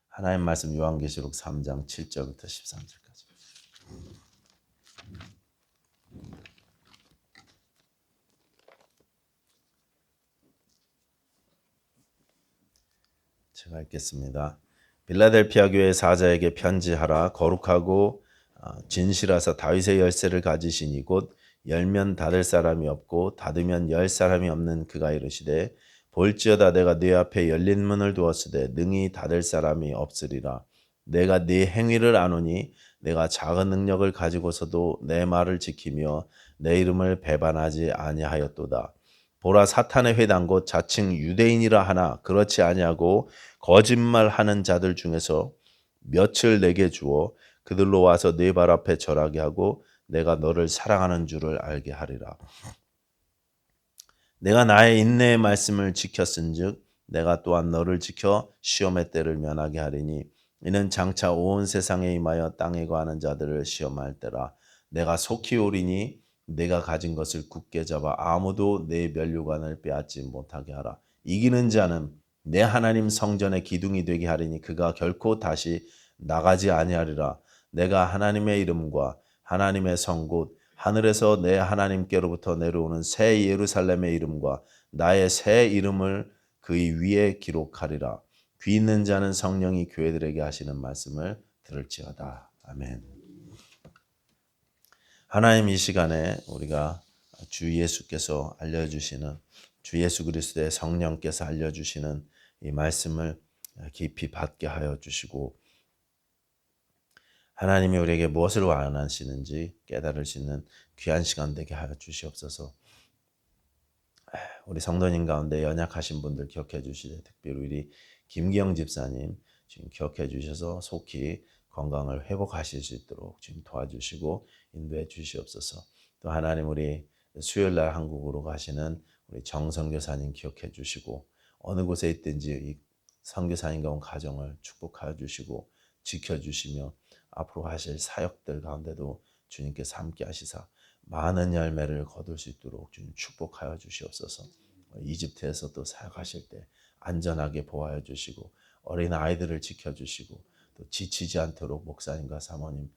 하나님 말씀 요한계시록 3장 7절부터 13절까지. 제가 읽겠습니다. 빌라델피아 교회 사자에게 편지하라. 거룩하고 진실하사 다윗의 열쇠를 가지시니 곧 열면 닫을 사람이 없고 닫으면 열 사람이 없는 그가 이르시되 볼지어다 내가 네 앞에 열린 문을 두었으되 능히 닫을 사람이 없으리라. 내가 네 행위를 아노니 내가 작은 능력을 가지고서도 내 말을 지키며 내 이름을 배반하지 아니하였도다. 보라 사탄의 회당 곧 자칭 유대인이라 하나 그렇지 아니하고 거짓말하는 자들 중에서 몇을 내게 주어 그들로 와서 네 발 앞에 절하게 하고 내가 너를 사랑하는 줄을 알게 하리라. 내가 나의 인내의 말씀을 지켰은즉 내가 또한 너를 지켜 시험의 때를 면하게 하리니 이는 장차 온 세상에 임하여 땅에 거하는 자들을 시험할 때라. 내가 속히 오리니 내가 가진 것을 굳게 잡아 아무도 내 면류관을 빼앗지 못하게 하라. 이기는 자는 내 하나님 성전의 기둥이 되게 하리니 그가 결코 다시 나가지 아니하리라. 내가 하나님의 이름과 하나님의 성 곧 하늘에서 내 하나님께로부터 내려오는 새 예루살렘의 이름과 나의 새 이름을 그의 위에 기록하리라. 귀 있는 자는 성령이 교회들에게 하시는 말씀을 들을지어다. 아멘. 하나님 이 시간에 우리가 주 예수께서 알려주시는 주 예수 그리스도의 성령께서 알려주시는 이 말씀을 깊이 받게 하여 주시고 하나님이 우리에게 무엇을 원하시는지 깨달을 수 있는 귀한 시간 되게 하여 주시옵소서. 우리 성도님 가운데 연약하신 분들 기억해 주시되 특별히 우리 김기영 집사님 지금 기억해 주셔서 속히 건강을 회복하실 수 있도록 지금 도와주시고 인도해 주시옵소서. 또 하나님 우리 수요일날 한국으로 가시는 우리 정 선교사님 기억해 주시고 어느 곳에 있든지 이 선교사님과 온 가정을 축복하여 주시고 지켜주시며 앞으로 하실 사역들 가운데도 주님께서 함께 하시사 많은 열매를 거둘 수 있도록 주님 축복하여 주시옵소서. 이집트에서 또 사역하실 때 안전하게 보호하여 주시고 어린 아이들을 지켜주시고 또 지치지 않도록 목사님과 사모님,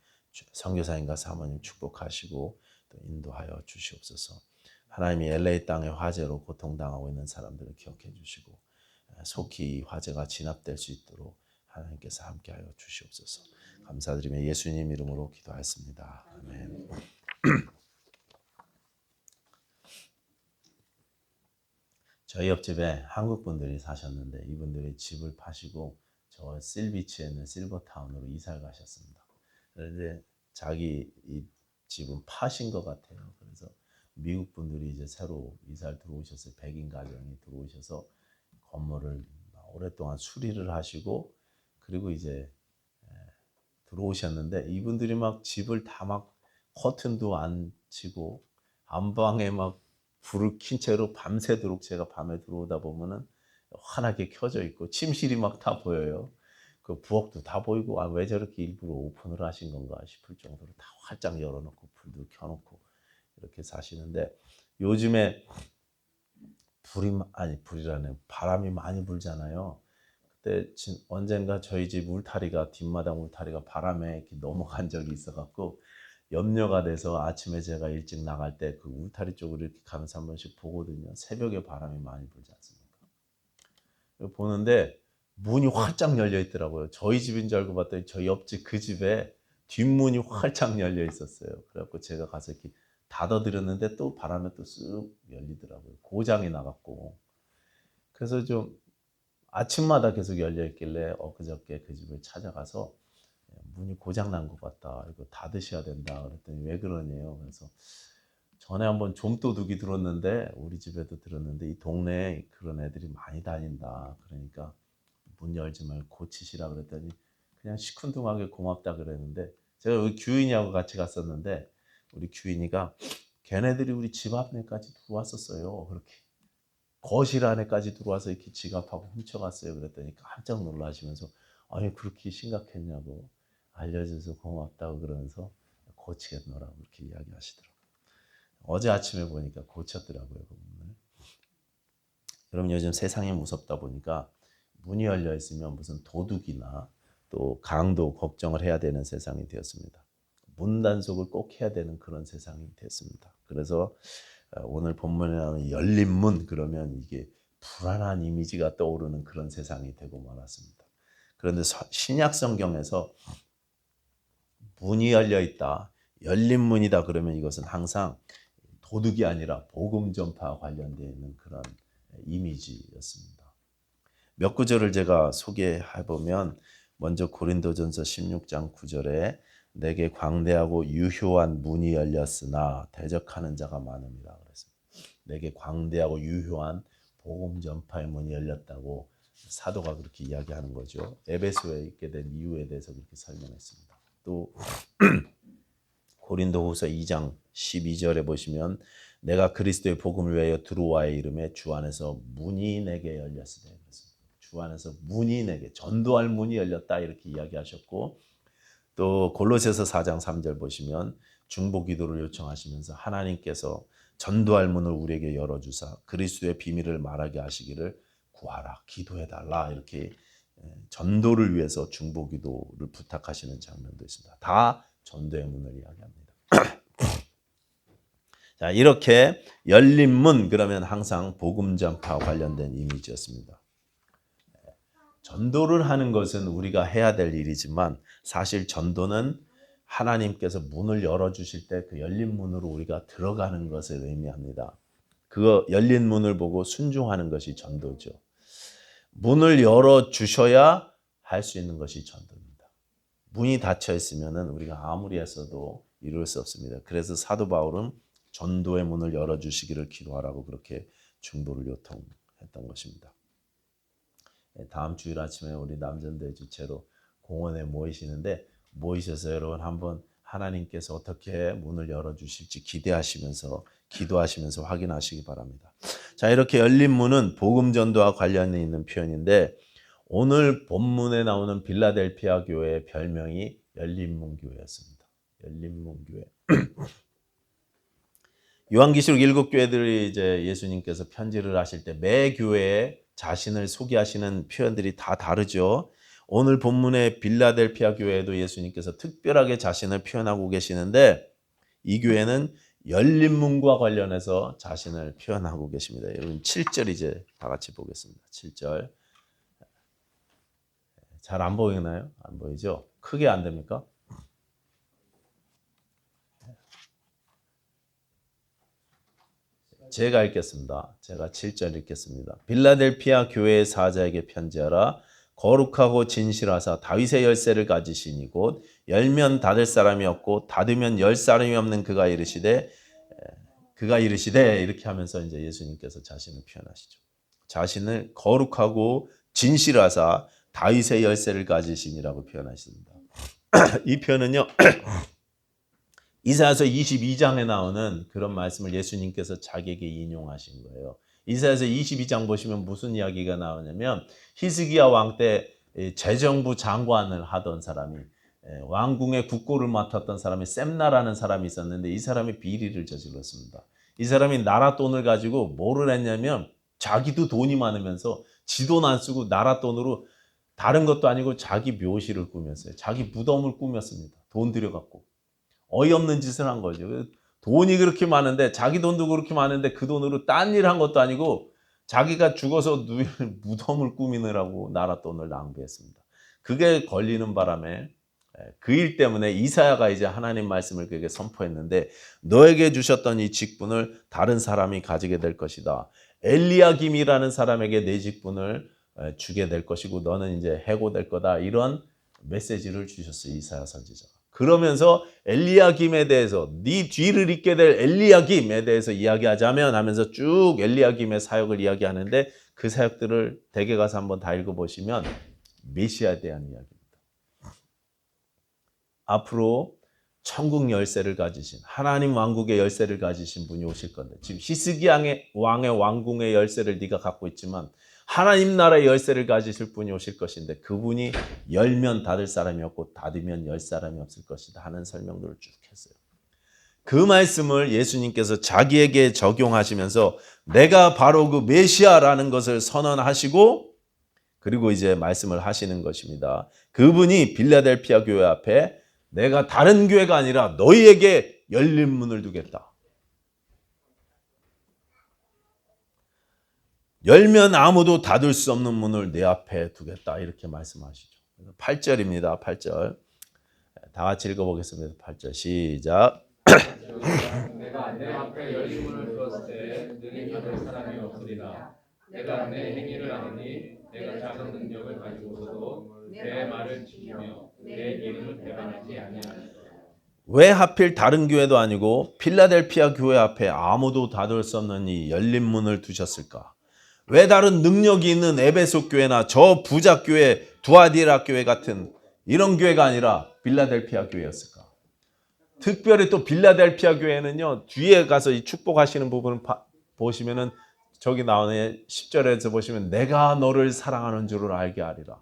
선교사님과 사모님 축복하시고 또 인도하여 주시옵소서. 하나님이 LA 땅의 화재로 고통당하고 있는 사람들을 기억해 주시고 속히 이 화재가 진압될 수 있도록 하나님께서 함께하여 주시옵소서. 감사드리며 예수님 이름으로 기도하였습니다. 아멘. 저희 옆집에 한국 분들이 사셨는데 이분들이 집을 파시고 저 실비치에 있는 실버타운으로 이사를 가셨습니다. 그런데 자기 이 집은 파신 것 같아요. 그래서 미국 분들이 이제 새로 이사를 들어오셨어요. 백인 가정이 들어오셔서 건물을 오랫동안 수리를 하시고 그리고 이제 들어오셨는데 이분들이 막 집을 다 막 커튼도 안 치고 안방에 막 불을 킨 채로 밤새도록 제가 밤에 들어오다 보면은 환하게 켜져 있고 침실이 막 다 보여요. 그 부엌도 다 보이고 왜 저렇게 일부러 오픈을 하신 건가 싶을 정도로 다 활짝 열어놓고 불도 켜놓고 이렇게 사시는데 요즘에 불이라네 바람이 많이 불잖아요. 그때 언젠가 저희 집 울타리가 뒷마당 울타리가 바람에 이렇게 넘어간 적이 있어갖고 염려가 돼서 아침에 제가 일찍 나갈 때 그 울타리 쪽으로 이렇게 가면서 한 번씩 보거든요. 새벽에 바람이 많이 불지 않습니까? 보는데 문이 활짝 열려 있더라고요. 저희 집인 줄 알고 봤더니 저희 옆집 그 집에 뒷문이 활짝 열려 있었어요. 그래갖고 제가 가서 이렇게 닫아드렸는데 또 바람에 또 쓱 열리더라고요. 고장이 나갖고. 그래서 좀 아침마다 계속 열려 있길래 엊그저께 그 집을 찾아가서 문이 고장 난 것 같다. 이거 닫으셔야 된다. 그랬더니 왜 그러네요. 그래서 전에 한번 좀도둑이 들었는데 우리 집에도 들었는데 이 동네에 그런 애들이 많이 다닌다. 그러니까 문 열지 말고 고치시라 그랬더니 그냥 시큰둥하게 고맙다 그랬는데 제가 여기 규인이하고 같이 갔었는데 우리 규인이가 걔네들이 우리 집 앞에까지 들어왔었어요. 그렇게 거실 안에까지 들어와서 이렇게 지갑하고 훔쳐갔어요. 그랬더니 깜짝 놀라시면서 아니 그렇게 심각했냐고 알려줘서 고맙다고 그러면서 고치겠노라고 그렇게 이야기하시더라고요. 어제 아침에 보니까 고쳤더라고요. 그 문을. 그럼 요즘 세상이 무섭다 보니까 문이 열려 있으면 무슨 도둑이나 또 강도 걱정을 해야 되는 세상이 되었습니다. 문 단속을 꼭 해야 되는 그런 세상이 됐습니다. 그래서 오늘 본문에 나오는 열린 문 그러면 이게 불안한 이미지가 떠오르는 그런 세상이 되고 말았습니다. 그런데 신약 성경에서 문이 열려 있다, 열린 문이다 그러면 이것은 항상 도둑이 아니라 복음 전파와 관련되어 있는 그런 이미지였습니다. 몇 구절을 제가 소개해 보면 먼저 고린도전서 16장 9절에 내게 광대하고 유효한 문이 열렸으나 대적하는 자가 많음이라 그랬습니다. 내게 광대하고 유효한 복음 전파의 문이 열렸다고 사도가 그렇게 이야기하는 거죠. 에베소에 있게 된 이유에 대해서 그렇게 설명했습니다. 또 고린도후서 2장 12절에 보시면 내가 그리스도의 복음을 위하여 들어와의 이름에 주 안에서 문이 내게 열렸으되 주 안에서 문이 내게 전도할 문이 열렸다 이렇게 이야기하셨고 또 골로새서 4장 3절 보시면 중보 기도를 요청하시면서 하나님께서 전도할 문을 우리에게 열어주사 그리스도의 비밀을 말하게 하시기를 구하라 기도해달라 이렇게 전도를 위해서 중보 기도를 부탁하시는 장면도 있습니다. 다 전도의 문을 이야기합니다. 자, 이렇게 열린 문 그러면 항상 복음 전파와 관련된 이미지였습니다. 전도를 하는 것은 우리가 해야 될 일이지만 사실 전도는 하나님께서 문을 열어주실 때 그 열린 문으로 우리가 들어가는 것을 의미합니다. 그 열린 문을 보고 순종하는 것이 전도죠. 문을 열어주셔야 할 수 있는 것이 전도입니다. 문이 닫혀 있으면 우리가 아무리 했어도 이룰 수 없습니다. 그래서 사도 바울은 전도의 문을 열어주시기를 기도하라고 그렇게 중보를 요청했던 것입니다. 다음 주일 아침에 우리 남전대 주최로 공원에 모이시는데 모이셔서 여러분 한번 하나님께서 어떻게 문을 열어주실지 기대하시면서 기도하시면서 확인하시기 바랍니다. 자, 이렇게 열린 문은 복음 전도와 관련이 있는 표현인데 오늘 본문에 나오는 빌라델피아 교회의 별명이 열린문 교회였습니다. 열린문 교회. 요한계시록 7교회들이 이제 예수님께서 편지를 하실 때 매 교회에 자신을 소개하시는 표현들이 다 다르죠. 오늘 본문의 빌라델피아 교회에도 예수님께서 특별하게 자신을 표현하고 계시는데 이 교회는 열린 문과 관련해서 자신을 표현하고 계십니다. 여러분 7절 이제 다 같이 보겠습니다. 7절. 잘 안 보이나요? 안 보이죠? 크게 안 됩니까? 제가 읽겠습니다. 제가 7절 읽겠습니다. 빌라델피아 교회의 사자에게 편지하라. 거룩하고 진실하사 다윗의 열쇠를 가지시니 곧 열면 닫을 사람이 없고 닫으면 열 사람이 없는 그가 이르시되 이렇게 하면서 이제 예수님께서 자신을 표현하시죠. 자신을 거룩하고 진실하사 다윗의 열쇠를 가지시니라고 표현하십니다. 이 표현은요. 이사야서 22장에 나오는 그런 말씀을 예수님께서 자기에게 인용하신 거예요. 이사야서 22장 보시면 무슨 이야기가 나오냐면 히스기야 왕 때 재정부 장관을 하던 사람이 왕궁의 국고를 맡았던 사람이 셈나라는 사람이 있었는데 이 사람이 비리를 저질렀습니다. 이 사람이 나라 돈을 가지고 뭐를 했냐면 자기도 돈이 많으면서 지 돈 안 쓰고 나라 돈으로 다른 것도 아니고 자기 묘실을 꾸몄어요. 자기 무덤을 꾸몄습니다. 돈 들여갖고. 어이없는 짓을 한 거죠. 돈이 그렇게 많은데 자기 돈도 그렇게 많은데 그 돈으로 딴 일 한 것도 아니고 자기가 죽어서 누일 무덤을 꾸미느라고 나라 돈을 낭비했습니다. 그게 걸리는 바람에 그 일 때문에 이사야가 이제 하나님 말씀을 그에게 선포했는데 너에게 주셨던 이 직분을 다른 사람이 가지게 될 것이다. 엘리야김이라는 사람에게 내 직분을 주게 될 것이고 너는 이제 해고될 거다. 이런 메시지를 주셨어요. 이사야 선지자가. 그러면서 엘리야김에 대해서 네 뒤를 잇게 될 엘리야김에 대해서 이야기하자면 하면서 쭉 엘리야김의 사역을 이야기하는데 그 사역들을 댁에 가서 한번 다 읽어보시면 메시아에 대한 이야기입니다. 앞으로 천국 열쇠를 가지신 하나님 왕국의 열쇠를 가지신 분이 오실 건데 지금 히스기야 왕의 왕궁의 열쇠를 네가 갖고 있지만 하나님 나라의 열쇠를 가지실 분이 오실 것인데 그분이 열면 닫을 사람이 없고 닫으면 열 사람이 없을 것이다 하는 설명들을 쭉 했어요. 그 말씀을 예수님께서 자기에게 적용하시면서 내가 바로 그 메시아라는 것을 선언하시고 그리고 이제 말씀을 하시는 것입니다. 그분이 빌라델피아 교회 앞에 내가 다른 교회가 아니라 너희에게 열린 문을 두겠다. 열면 아무도 닫을 수 없는 문을 내 앞에 두겠다. 이렇게 말씀하시죠. 8절입니다. 8절. 다 같이 읽어보겠습니다. 8절 시작. 내가 내 앞에 열린 문을 두었을 때 능히 닫을 사람이 없으리라. 내가 내 행위를 아노니 내가 작은 능력을 가지고서도 내 말을 지키며 내 이름을 배반하지 아니하리라. 왜 하필 다른 교회도 아니고 필라델피아 교회 앞에 아무도 닫을 수 없는 이 열린 문을 두셨을까? 왜 다른 능력이 있는 에베소 교회나 저 부자 교회, 두아디라 교회 같은 이런 교회가 아니라 필라델피아 교회였을까? 특별히 또 필라델피아 교회는요, 뒤에 가서 이 축복하시는 부분을 보시면은 저기 나오네 10절에서 보시면 내가 너를 사랑하는 줄을 알게 하리라.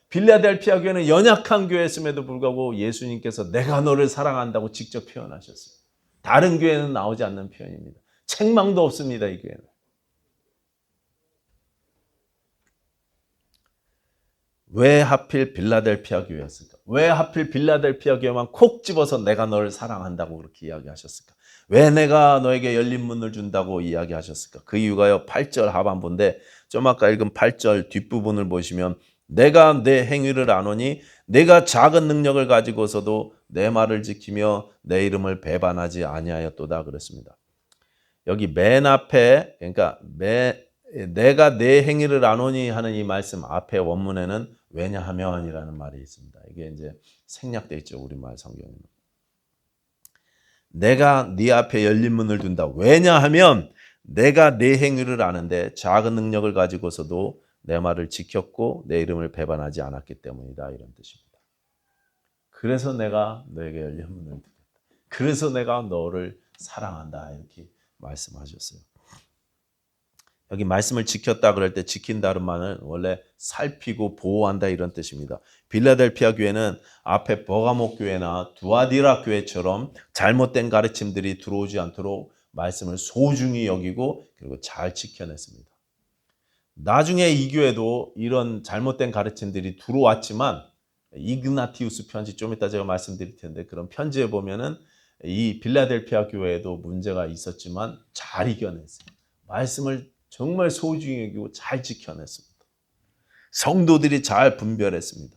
필라델피아 교회는 연약한 교회였음에도 불구하고 예수님께서 내가 너를 사랑한다고 직접 표현하셨어요. 다른 교회는 나오지 않는 표현입니다. 책망도 없습니다, 이 교회는. 왜 하필 빌라델피아 교회였을까? 왜 하필 빌라델피아 교회만 콕 집어서 내가 너를 사랑한다고 그렇게 이야기하셨을까? 왜 내가 너에게 열린 문을 준다고 이야기하셨을까? 그 이유가요, 8절 하반부인데 좀 아까 읽은 8절 뒷부분을 보시면 내가 내 행위를 아노니 내가 작은 능력을 가지고서도 내 말을 지키며 내 이름을 배반하지 아니하였도다 그랬습니다. 여기 맨 앞에, 그러니까 내가 내 행위를 아노니 하는 이 말씀 앞에 원문에는 왜냐하면이라는 말이 있습니다. 이게 이제 생략되어 있죠, 우리말 성경에는. 내가 네 앞에 열린 문을 둔다. 왜냐하면 내가 내 행위를 아는데 작은 능력을 가지고서도 내 말을 지켰고 내 이름을 배반하지 않았기 때문이다. 이런 뜻입니다. 그래서 내가 너에게 열린 문을 두겠다. 그래서 내가 너를 사랑한다. 이렇게 말씀하셨어요. 여기 말씀을 지켰다 그럴 때 지킨다는 말은 원래 살피고 보호한다 이런 뜻입니다. 빌라델피아 교회는 앞에 버가목 교회나 두아디라 교회처럼 잘못된 가르침들이 들어오지 않도록 말씀을 소중히 여기고 그리고 잘 지켜냈습니다. 나중에 이 교회도 이런 잘못된 가르침들이 들어왔지만 이그나티우스 편지 좀 이따 제가 말씀드릴 텐데 그런 편지에 보면은 이 빌라델피아 교회에도 문제가 있었지만 잘 이겨냈어요. 말씀을 정말 소중히 여기고 잘 지켜냈습니다. 성도들이 잘 분별했습니다.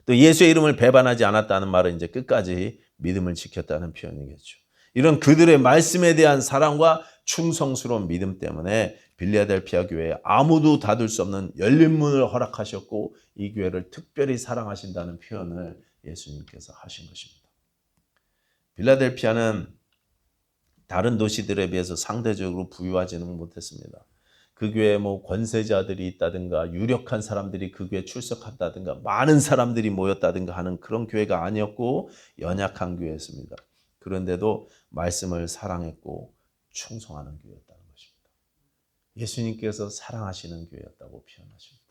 또 예수의 이름을 배반하지 않았다는 말은 이제 끝까지 믿음을 지켰다는 표현이겠죠. 이런 그들의 말씀에 대한 사랑과 충성스러운 믿음 때문에 빌라델피아 교회에 아무도 닫을 수 없는 열린 문을 허락하셨고 이 교회를 특별히 사랑하신다는 표현을 예수님께서 하신 것입니다. 빌라델피아는 다른 도시들에 비해서 상대적으로 부유하지는 못했습니다. 그 교회에 뭐 권세자들이 있다든가 유력한 사람들이 그 교회에 출석한다든가 많은 사람들이 모였다든가 하는 그런 교회가 아니었고 연약한 교회였습니다. 그런데도 말씀을 사랑했고 충성하는 교회였다는 것입니다. 예수님께서 사랑하시는 교회였다고 표현하십니다.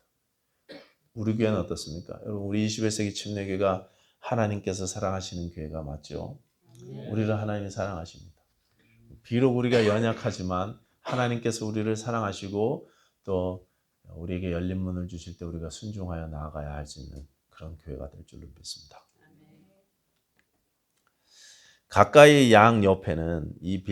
우리 교회는 어떻습니까? 여러분, 우리 21세기 침례교회가 하나님께서 사랑하시는 교회가 맞죠? 우리를 하나님이 사랑하십니다. 비록 우리가 연약하지만 하나님께서 우리를 사랑하시고 또 우리에게 열린 문을 주실 때 우리가 순종하여 나아가야 할 수 있는 그런 교회가 될 줄로 믿습니다. 가까이 양 옆에는 이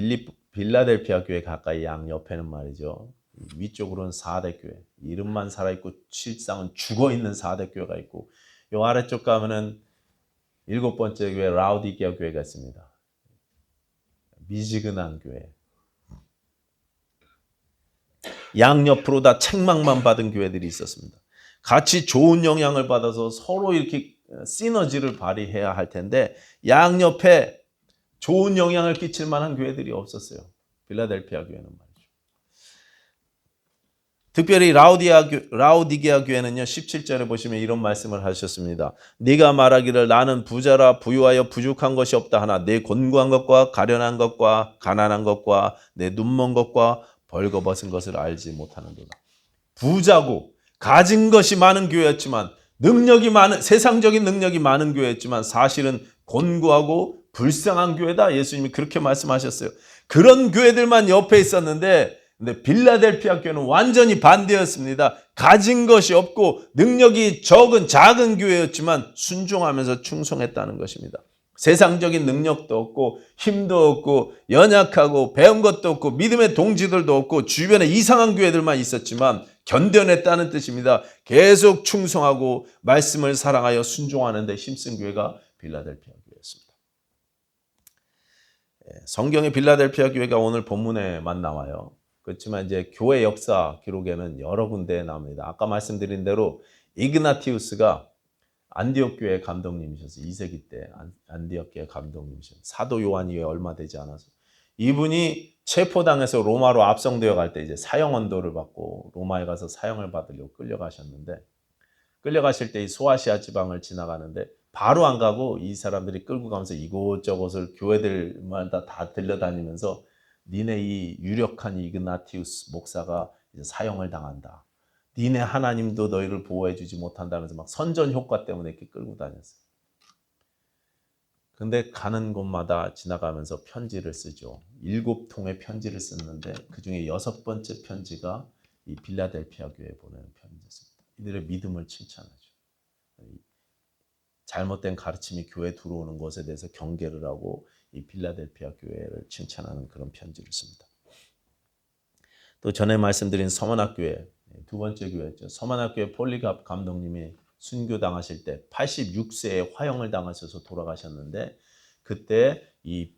빌라델피아 교회 가까이 양 옆에는 말이죠. 위쪽으로는 4대 교회, 이름만 살아있고 실상은 죽어있는 4대 교회가 있고 요 아래쪽 가면은 7번째 교회 라우디게아 교회가 있습니다. 미지근한 교회. 양옆으로 다 책망만 받은 교회들이 있었습니다. 같이 좋은 영향을 받아서 서로 이렇게 시너지를 발휘해야 할 텐데 양옆에 좋은 영향을 끼칠 만한 교회들이 없었어요. 빌라델피아 교회는 말이죠. 특별히 라우디게아 교회는요. 17절에 보시면 이런 말씀을 하셨습니다. 네가 말하기를 나는 부자라 부유하여 부족한 것이 없다 하나 내 곤고한 것과 가련한 것과 가난한 것과 내 눈먼 것과 벌거벗은 것을 알지 못하는도다. 부자고 가진 것이 많은 교회였지만 세상적인 능력이 많은 교회였지만 사실은 곤고하고 불쌍한 교회다. 예수님이 그렇게 말씀하셨어요. 그런 교회들만 옆에 있었는데 근데 빌라델피아 교회는 완전히 반대였습니다. 가진 것이 없고 능력이 적은 작은 교회였지만 순종하면서 충성했다는 것입니다. 세상적인 능력도 없고 힘도 없고 연약하고 배운 것도 없고 믿음의 동지들도 없고 주변에 이상한 교회들만 있었지만 견뎌냈다는 뜻입니다. 계속 충성하고 말씀을 사랑하여 순종하는 데 힘쓴 교회가 빌라델피아 교회였습니다. 성경의 빌라델피아 교회가 오늘 본문에만 나와요. 그렇지만 이제 교회 역사 기록에는 여러 군데에 나옵니다. 아까 말씀드린 대로 이그나티우스가 안디옥 교회 감독님이셨어요. 2세기 때 안디옥 교회 감독님이셨어요. 사도 요한 이후에 얼마 되지 않아서 이분이 체포당해서 로마로 압송되어 갈 때 이제 사형 언도를 받고 로마에 가서 사형을 받으려고 끌려가셨는데 끌려가실 때 이 소아시아 지방을 지나가는데 바로 안 가고 이 사람들이 끌고 가면서 이곳저곳을 교회들마다 다 들려다니면서 니네 이 유력한 이그나티우스 목사가 이제 사형을 당한다. 니네 하나님도 너희를 보호해 주지 못한다면서 막 선전 효과 때문에 이렇게 끌고 다녔어요. 근데 가는 곳마다 지나가면서 편지를 쓰죠. 7통의 편지를 썼는데 그중에 6번째 편지가 이 빌라델피아 교회에 보내는 편지였습니다. 이들의 믿음을 칭찬하죠. 잘못된 가르침이 교회에 들어오는 것에 대해서 경계를 하고 이 빌라델피아 교회를 칭찬하는 그런 편지를 씁니다. 또 전에 말씀드린 서머나교회, 두 번째 교회였죠. 서머나교회 폴리갑 감독님이 순교당하실 때 86세에 화형을 당하셔서 돌아가셨는데 그때 이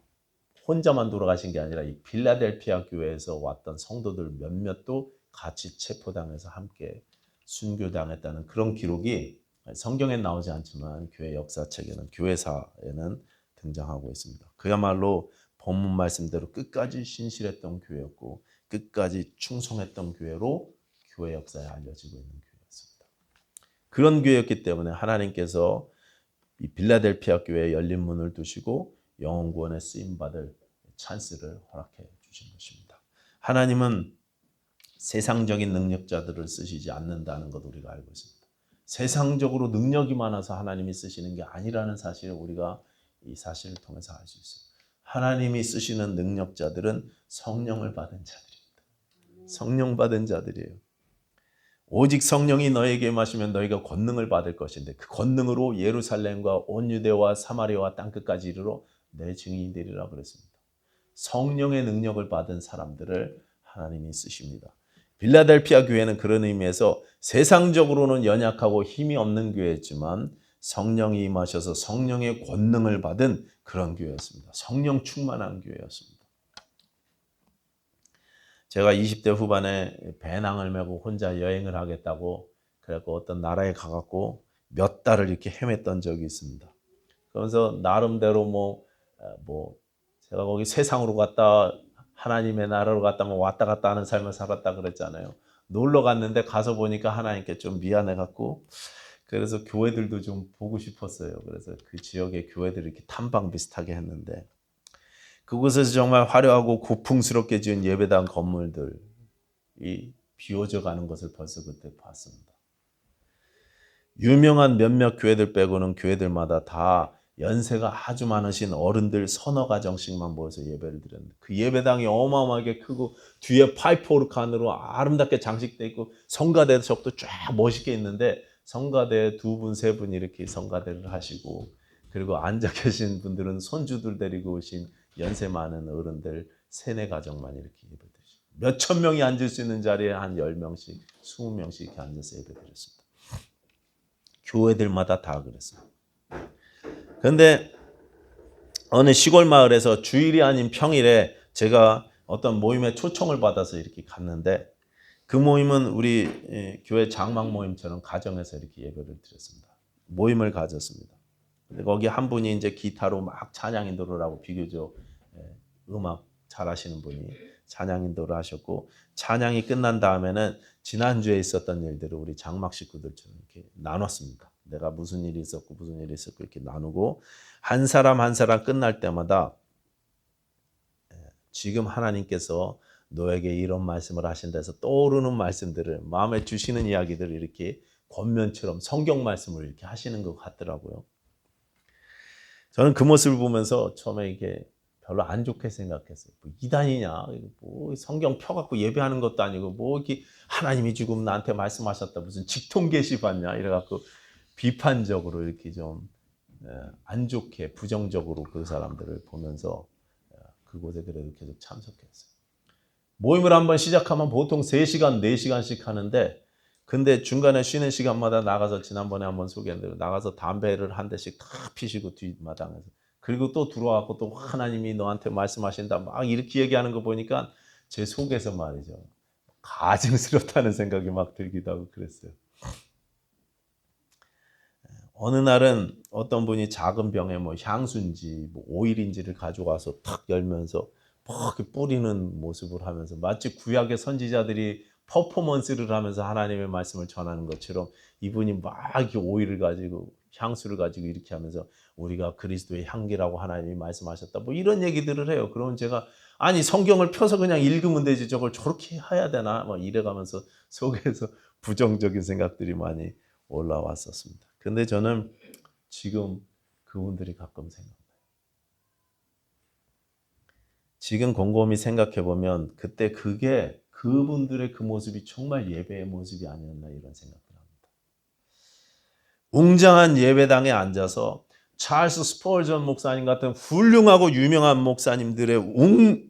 혼자만 돌아가신 게 아니라 이 빌라델피아 교회에서 왔던 성도들 몇몇도 같이 체포당해서 함께 순교당했다는 그런 기록이 성경에 나오지 않지만 교회 역사책에는 교회사에는 등장하고 있습니다. 그야말로 본문 말씀대로 끝까지 신실했던 교회였고 끝까지 충성했던 교회로 교회 역사에 알려지고 있는 교회였습니다. 그런 교회였기 때문에 하나님께서 이 빌라델피아 교회에 열린 문을 두시고 영혼 구원에 쓰임 받을 찬스를 허락해 주신 것입니다. 하나님은 세상적인 능력자들을 쓰시지 않는다는 것 우리가 알고 있습니다. 세상적으로 능력이 많아서 하나님이 쓰시는 게 아니라는 사실을 우리가 이 사실을 통해서 알 수 있어요. 하나님이 쓰시는 능력자들은 성령을 받은 자들입니다. 성령 받은 자들이에요. 오직 성령이 너에게 임하시면 너희가 권능을 받을 것인데 그 권능으로 예루살렘과 온 유대와 사마리아와 땅끝까지 이르러 내 증인이 되리라 그랬습니다. 성령의 능력을 받은 사람들을 하나님이 쓰십니다. 빌라델피아 교회는 그런 의미에서 세상적으로는 연약하고 힘이 없는 교회였지만 성령이 임하셔서 성령의 권능을 받은 그런 교회였습니다. 성령 충만한 교회였습니다. 제가 20대 후반에 배낭을 메고 혼자 여행을 하겠다고 그래갖고 어떤 나라에 가갖고 몇 달을 이렇게 헤맸던 적이 있습니다. 그러면서 나름대로 제가 거기 세상으로 갔다 하나님의 나라로 갔다 왔다 갔다 하는 삶을 살았다 그랬잖아요. 놀러 갔는데 가서 보니까 하나님께 좀 미안해갖고 그래서 교회들도 좀 보고 싶었어요. 그래서 그 지역의 교회들을 이렇게 탐방 비슷하게 했는데 그곳에서 정말 화려하고 고풍스럽게 지은 예배당 건물들이 비워져 가는 것을 벌써 그때 봤습니다. 유명한 몇몇 교회들 빼고는 교회들마다 다 연세가 아주 많으신 어른들 서너 가정씩만 모여서 예배를 드렸는데 그 예배당이 어마어마하게 크고 뒤에 파이프 오르칸으로 아름답게 장식되어 있고 성가대석도 쫙 멋있게 있는데 성가대 2분, 3분 이렇게 성가대를 하시고 그리고 앉아 계신 분들은 손주들 데리고 오신 연세 많은 어른들 3, 4가정만 이렇게 예배드리시고 몇천 명이 앉을 수 있는 자리에 한 10명씩, 20명씩 이렇게 앉아서 예배드렸습니다. 교회들마다 다 그랬어요. 그런데 어느 시골 마을에서 주일이 아닌 평일에 제가 어떤 모임에 초청을 받아서 이렇게 갔는데 그 모임은 우리 교회 장막 모임처럼 가정에서 이렇게 예배를 드렸습니다. 모임을 가졌습니다. 근데 거기 한 분이 이제 기타로 막 찬양 인도를 하고 비교적 음악 잘하시는 분이 찬양 인도를 하셨고 찬양이 끝난 다음에는 지난주에 있었던 일들을 우리 장막 식구들처럼 이렇게 나눴습니다. 내가 무슨 일이 있었고 무슨 일이 있었고 이렇게 나누고 한 사람 한 사람 끝날 때마다 지금 하나님께서 너에게 이런 말씀을 하신다 해서 떠오르는 말씀들을 마음에 주시는 이야기들을 이렇게 권면처럼 성경 말씀을 이렇게 하시는 것 같더라고요. 저는 그 모습을 보면서 처음에 이게 별로 안 좋게 생각했어요. 뭐 이단이냐, 뭐 성경 펴갖고 예배하는 것도 아니고 뭐 이렇게 하나님이 지금 나한테 말씀하셨다 무슨 직통 계시 받냐 이래갖고 비판적으로 이렇게 좀 안 좋게 부정적으로 그 사람들을 보면서 그곳에 그래도 계속 참석했어요. 모임을 한번 시작하면 보통 3시간, 4시간씩 하는데 근데 중간에 쉬는 시간마다 나가서 지난번에 한번 소개한 대로 나가서 담배를 한 대씩 탁 피시고 뒷마당에서 그리고 또 들어와서 또 하나님이 너한테 말씀하신다 막 이렇게 얘기하는 거 보니까 제 속에서 말이죠. 가증스럽다는 생각이 막 들기도 하고 그랬어요. 어느 날은 어떤 분이 작은 병에 뭐 향수인지 뭐 오일인지를 가져와서 탁 열면서 막 이렇게 뿌리는 모습을 하면서 마치 구약의 선지자들이 퍼포먼스를 하면서 하나님의 말씀을 전하는 것처럼 이분이 막 이렇게 오일을 가지고 향수를 가지고 이렇게 하면서 우리가 그리스도의 향기라고 하나님이 말씀하셨다 뭐 이런 얘기들을 해요. 그러면 제가 아니 성경을 펴서 그냥 읽으면 되지 저걸 저렇게 해야 되나 막 이래가면서 속에서 부정적인 생각들이 많이 올라왔었습니다. 근데 저는 지금 그분들이 가끔 생각나요. 지금 곰곰이 생각해 보면 그때 그게 그분들의 그 모습이 정말 예배의 모습이 아니었나 이런 생각을 합니다. 웅장한 예배당에 앉아서 찰스 스펄전 목사님 같은 훌륭하고 유명한 목사님들의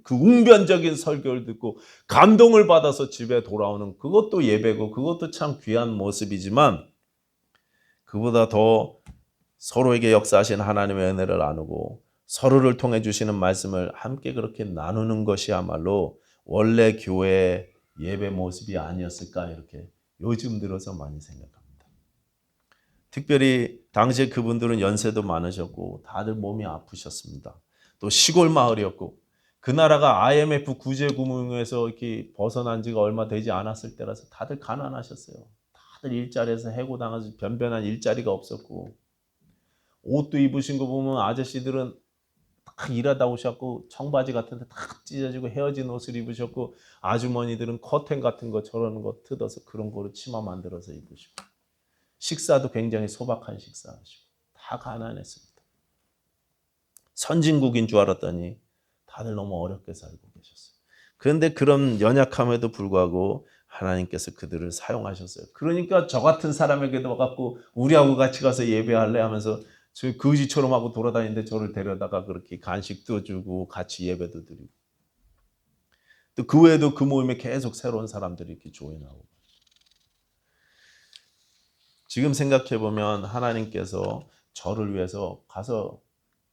그 웅변적인 설교를 듣고 감동을 받아서 집에 돌아오는 그것도 예배고 그것도 참 귀한 모습이지만 그보다 더 서로에게 역사하신 하나님의 은혜를 나누고 서로를 통해 주시는 말씀을 함께 그렇게 나누는 것이야말로 원래 교회의 예배 모습이 아니었을까 이렇게 요즘 들어서 많이 생각합니다. 특별히 당시에 그분들은 연세도 많으셨고 다들 몸이 아프셨습니다. 또 시골 마을이었고 그 나라가 IMF 구제금융에서 이렇게 벗어난 지가 얼마 되지 않았을 때라서 다들 가난하셨어요. 다들 일자리에서 해고당해서 변변한 일자리가 없었고 옷도 입으신 거 보면 아저씨들은 딱 일하다 오셨고 청바지 같은 데 딱 찢어지고 헤어진 옷을 입으셨고 아주머니들은 커튼 같은 거 저런 거 뜯어서 그런 거로 치마 만들어서 입으시고 식사도 굉장히 소박한 식사하시고 다 가난했습니다. 선진국인 줄 알았더니 다들 너무 어렵게 살고 계셨어요. 그런데 그런 연약함에도 불구하고 하나님께서 그들을 사용하셨어요. 그러니까 저 같은 사람에게도 와갖고 우리하고 같이 가서 예배할래 하면서 저 거지처럼 하고 돌아다니는데 저를 데려다가 그렇게 간식도 주고 같이 예배도 드리고 또 그 외에도 그 모임에 계속 새로운 사람들이 이렇게 조인하고 지금 생각해 보면 하나님께서 저를 위해서 가서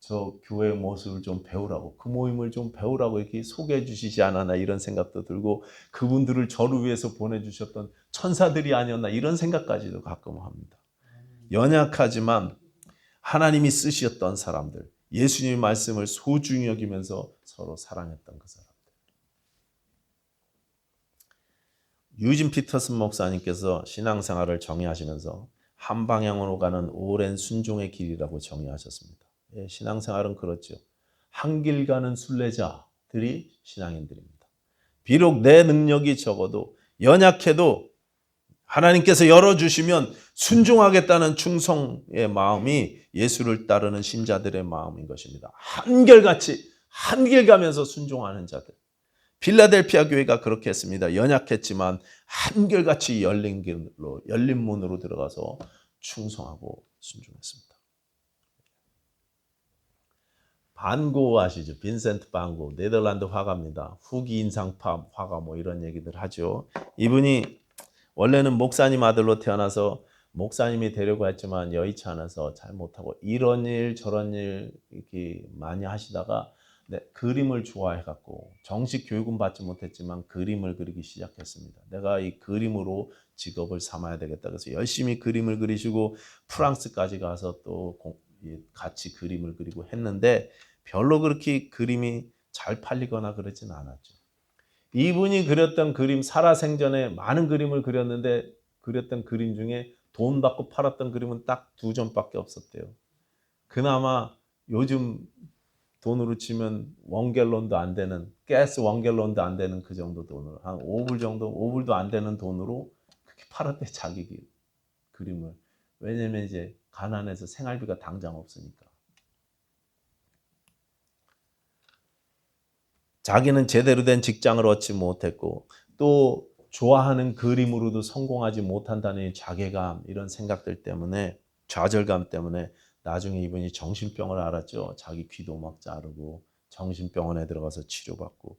저 교회의 모습을 좀 배우라고 그 모임을 좀 배우라고 이렇게 소개해 주시지 않았나 이런 생각도 들고 그분들을 저를 위해서 보내주셨던 천사들이 아니었나 이런 생각까지도 가끔 합니다. 연약하지만 하나님이 쓰셨던 사람들 예수님의 말씀을 소중히 여기면서 서로 사랑했던 그 사람들 유진 피터슨 목사님께서 신앙생활을 정의하시면서 한 방향으로 가는 오랜 순종의 길이라고 정의하셨습니다. 예, 신앙생활은 그렇죠. 한 길 가는 순례자들이 신앙인들입니다. 비록 내 능력이 적어도 연약해도 하나님께서 열어주시면 순종하겠다는 충성의 마음이 예수를 따르는 신자들의 마음인 것입니다. 한결같이 한 길 가면서 순종하는 자들. 필라델피아 교회가 그렇게 했습니다. 연약했지만 한결같이 열린 길로 열린 문으로 들어가서 충성하고 순종했습니다. 반고 아시죠? 빈센트 반고 네덜란드 화가입니다. 후기 인상파 화가 뭐 이런 얘기들 하죠. 이분이 원래는 목사님 아들로 태어나서 목사님이 되려고 했지만 여의치 않아서 잘 못하고 이런 일 저런 일 이렇게 많이 하시다가 그림을 좋아해갖고 정식 교육은 받지 못했지만 그림을 그리기 시작했습니다. 내가 이 그림으로 직업을 삼아야 되겠다. 그래서 열심히 그림을 그리시고 프랑스까지 가서 또 같이 그림을 그리고 했는데 별로 그렇게 그림이 잘 팔리거나 그러진 않았죠. 이분이 그렸던 그림 살아생전에 많은 그림을 그렸는데 그렸던 그림 중에 돈 받고 팔았던 그림은 딱 2점밖에 없었대요. 그나마 요즘 돈으로 치면 원갤런도 안 되는 가스 원갤런도 안 되는 그 정도 돈으로 한 5불 정도 5불도 안 되는 돈으로 그렇게 팔았대 자기 그림을. 왜냐면 이제 가난해서 생활비가 당장 없으니까. 자기는 제대로 된 직장을 얻지 못했고 또 좋아하는 그림으로도 성공하지 못한다는 자괴감, 이런 생각들 때문에, 좌절감 때문에 나중에 이분이 정신병을 앓았죠. 자기 귀도 막 자르고 정신병원에 들어가서 치료받고.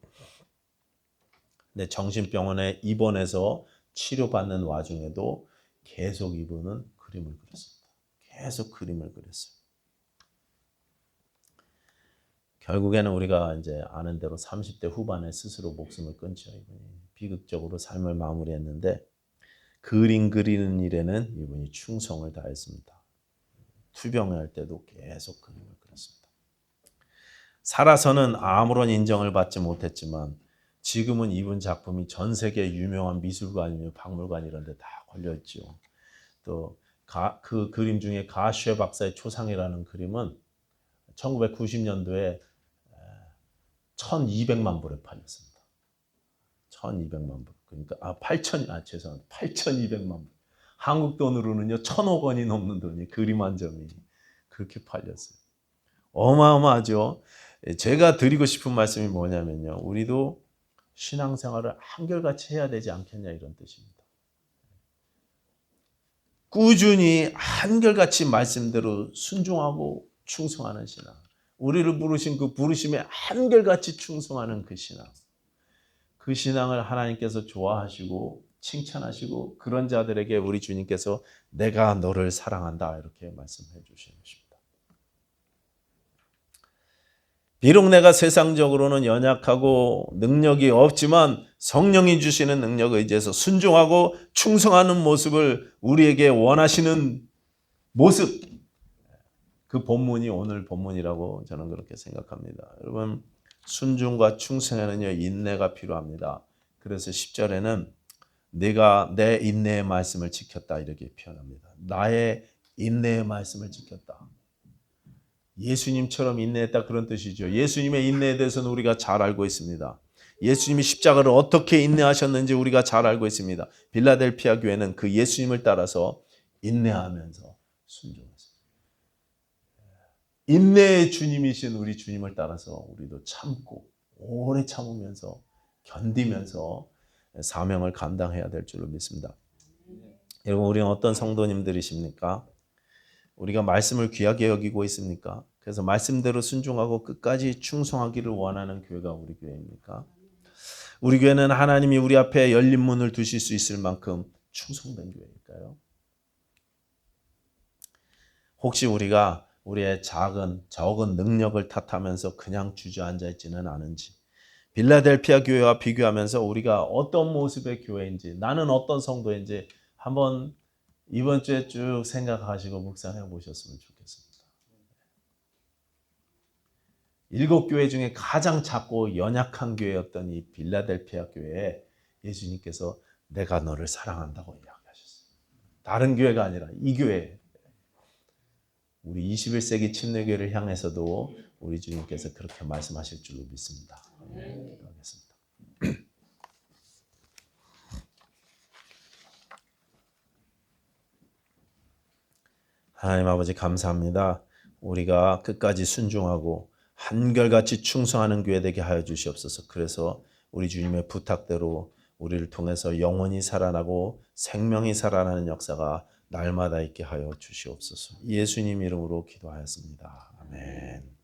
근데 정신병원에 입원해서 치료받는 와중에도 계속 이분은 그림을 그렸습니다. 계속 그림을 그렸어요. 결국에는 우리가 이제 아는 대로 30대 후반에 스스로 목숨을 끊죠. 이분이 비극적으로 삶을 마무리했는데, 그림 그리는 일에는 이분이 충성을 다했습니다. 투병할 때도 계속 그림을 그렸습니다. 살아서는 아무런 인정을 받지 못했지만 지금은 이분 작품이 전 세계 유명한 미술관이며 박물관 이런 데 다 걸려 있죠. 또 그 그림 중에 가쉐 박사의 초상이라는 그림은 1990년도에 1200만 불에 팔렸습니다. 1200만 불. 그러니까 8200만 불. 한국 돈으로는요 1000억 원이 넘는 돈이, 그림 한 점이 그렇게 팔렸어요. 어마어마하죠. 제가 드리고 싶은 말씀이 뭐냐면요, 우리도 신앙생활을 한결같이 해야 되지 않겠냐, 이런 뜻입니다. 꾸준히 한결같이 말씀대로 순종하고 충성하는 신앙, 우리를 부르신 그 부르심에 한결같이 충성하는 그 신앙, 그 신앙을 하나님께서 좋아하시고 칭찬하시고 그런 자들에게 우리 주님께서 내가 너를 사랑한다, 이렇게 말씀해 주시는 것입니다. 비록 내가 세상적으로는 연약하고 능력이 없지만 성령이 주시는 능력에 의지해서 순종하고 충성하는 모습을 우리에게 원하시는 모습, 그 본문이 오늘 본문이라고 저는 그렇게 생각합니다. 여러분, 순종과 충성에는요 인내가 필요합니다. 그래서 10절에는 내가 내 인내의 말씀을 지켰다, 이렇게 표현합니다. 나의 인내의 말씀을 지켰다. 예수님처럼 인내했다, 그런 뜻이죠. 예수님의 인내에 대해서는 우리가 잘 알고 있습니다. 예수님이 십자가를 어떻게 인내하셨는지 우리가 잘 알고 있습니다. 빌라델피아 교회는 그 예수님을 따라서 인내하면서 순종했습니다. 인내의 주님이신 우리 주님을 따라서 우리도 참고 오래 참으면서 견디면서 사명을 감당해야 될 줄로 믿습니다. 여러분, 우리는 어떤 성도님들이십니까? 우리가 말씀을 귀하게 여기고 있습니까? 그래서 말씀대로 순종하고 끝까지 충성하기를 원하는 교회가 우리 교회입니까? 우리 교회는 하나님이 우리 앞에 열린 문을 두실 수 있을 만큼 충성된 교회일까요? 혹시 우리가 우리의 적은 능력을 탓하면서 그냥 주저앉아 있지는 않은지, 빌라델피아 교회와 비교하면서 우리가 어떤 모습의 교회인지, 나는 어떤 성도인지 한번 이번 주에 쭉 생각하시고 묵상해 보셨으면 좋겠습니다. 7교회 중에 가장 작고 연약한 교회였던 이 빌라델피아 교회에 예수님께서 내가 너를 사랑한다고 이야기하셨어요. 다른 교회가 아니라 이 교회, 우리 21세기 침례교회를 향해서도 우리 주님께서 그렇게 말씀하실 줄로 믿습니다. 기도하겠습니다. 하나님 아버지, 감사합니다. 우리가 끝까지 순종하고 한결같이 충성하는 교회 되게 하여 주시옵소서. 그래서 우리 주님의 부탁대로 우리를 통해서 영원히 살아나고 생명이 살아나는 역사가 날마다 있게 하여 주시옵소서. 예수님 이름으로 기도하였습니다. 아멘.